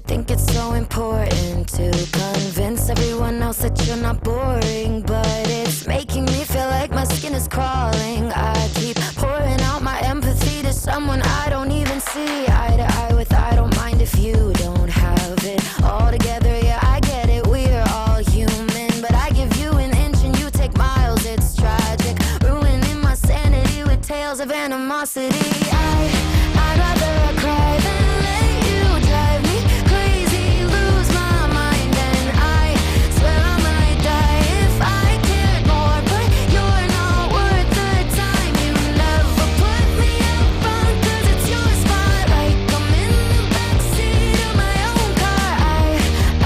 think it's so important to convince everyone else that you're not boring, but it's making me feel like my skin is crawling. I keep pouring out my empathy to someone I don't even see eye to eye with. I don't mind if you don't have it all together. Yeah, I get it, we're all human, but I give you an inch and you take miles. It's tragic, ruining my sanity with tales of animosity. I'd rather cry than let you drive me crazy, lose my mind, and I swear I might die if I cared more, but you're not worth the time. You never put me up front 'cause it's your spot, like I'm in the backseat of my own car.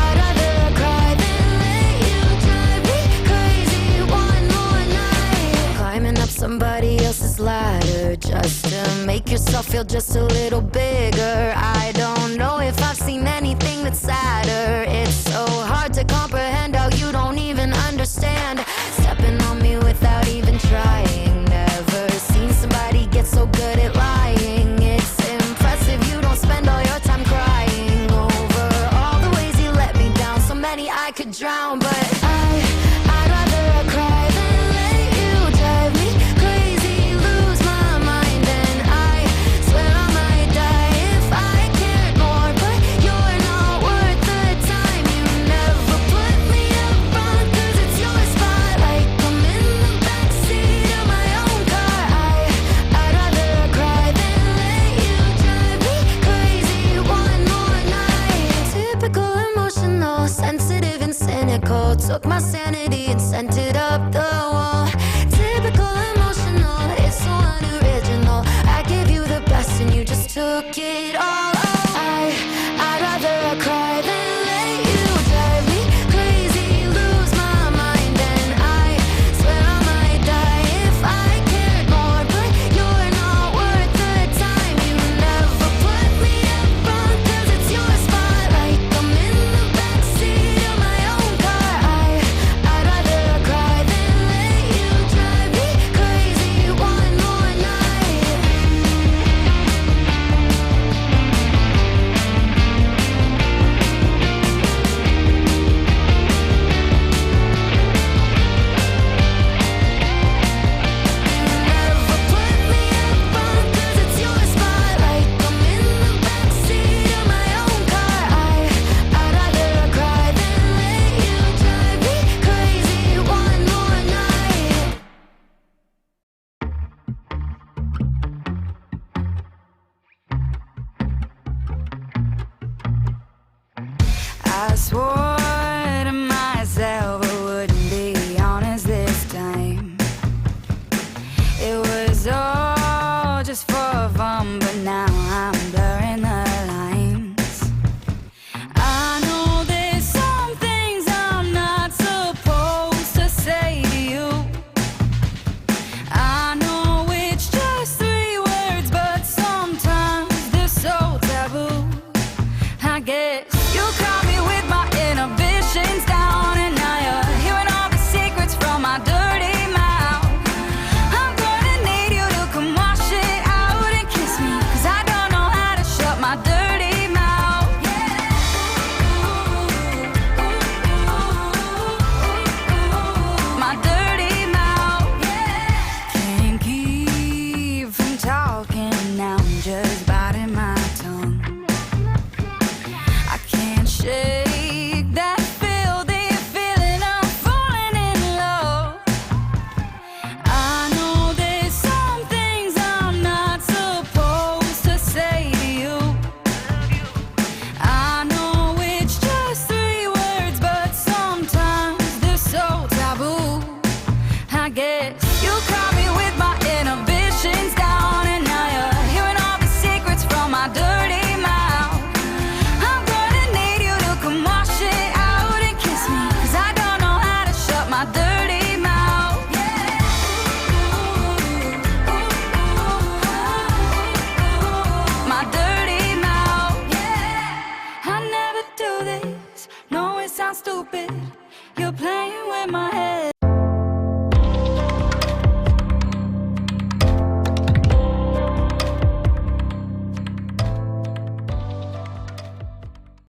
I'd rather cry than let you drive me crazy one more night. Climbing up somebody else's ladder just to make yourself feel just a little bigger. I don't know if I've seen anything that's sadder. It's so hard to comprehend how you don't even understand, stepping on me without even trying. Never seen somebody get so good at lying. It's impressive you don't spend all your time crying over all the ways you let me down. So many I could drown, but I'd rather cry than let you drive me crazy, lose my mind, and I swear I might die if I cared more, but you're not worth the time. You never put me up front 'cause it's your spot, like I'm in the backseat of my own car. I'd rather cry than let you drive me crazy one more night. Typical emotional, sensitive and cynical. Took my sanity and sent it up the wall. Typical emotional, it's so unoriginal. I gave you the best and you just took it all. I'd rather cry than let you drive me crazy, lose my mind, and I swear I might die if I cared more, but you're not worth the time. You never put me up front 'cause it's your spot, like I'm in the backseat of my own car. I'd rather cry than let you drive me crazy one more night. Never put me up front 'cause it's your spot, like I'm in the backseat of my own car. I'd rather cry than let you drive me crazy one more night. I swore to myself I wouldn't be honest this time. It was all just for fun, but now I'm blurring the lines. I know there's some things I'm not supposed to say to you. I know it's just 3 words, but sometimes they're so taboo. I guess you caught me with my inhibitions down, and now you're hearing all the secrets from my dirty mouth. I'm gonna need you to come wash it out and kiss me, 'cause I don't know how to shut my dirty mouth. My dirty mouth. Can't keep from talking now, I'm just biting my tongue. I can't shake that filthy feeling of falling in love. I know there's some things I'm not supposed to say to you. I know it's just 3 words, but sometimes they're so taboo. I guess